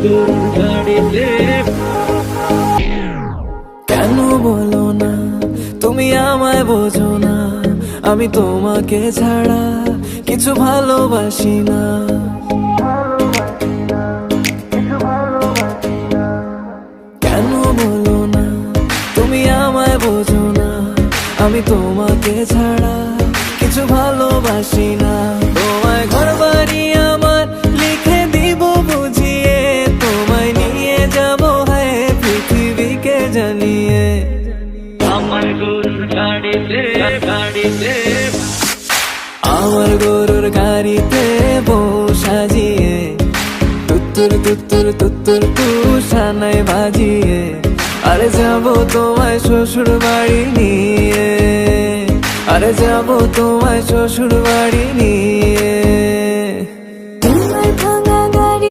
গরুর গাড়িতে। কেন বলো না তুমি আমায় বোঝো না, আমি তোমাকে ছাড়া কিছু ভালোবাসি না। কেন বলো না তুমি আমায় বোঝো না, আমি তোমাকে ছাড়া কিছু ভালোবাসি না। তোমায় ঘর বাড়ি আমার লিখে দিব বুঝিয়ে, তোমায় নিয়ে যাবো হ্যাঁ পৃথিবীকে জানিয়ে। আমার গরুর গাড়িতে গাড়িতে, আমার গরুর গাড়িতে বউ সাজিয়ে, তুত্তুর তুত্তুর তুত্তুর তুষানায় বাজিয়ে, আরে যাবো তোমায় শ্বশুর বাড়ি নিয়ে, আরে যাবো তোমায় শ্বশুর বাড়ি নিয়ে।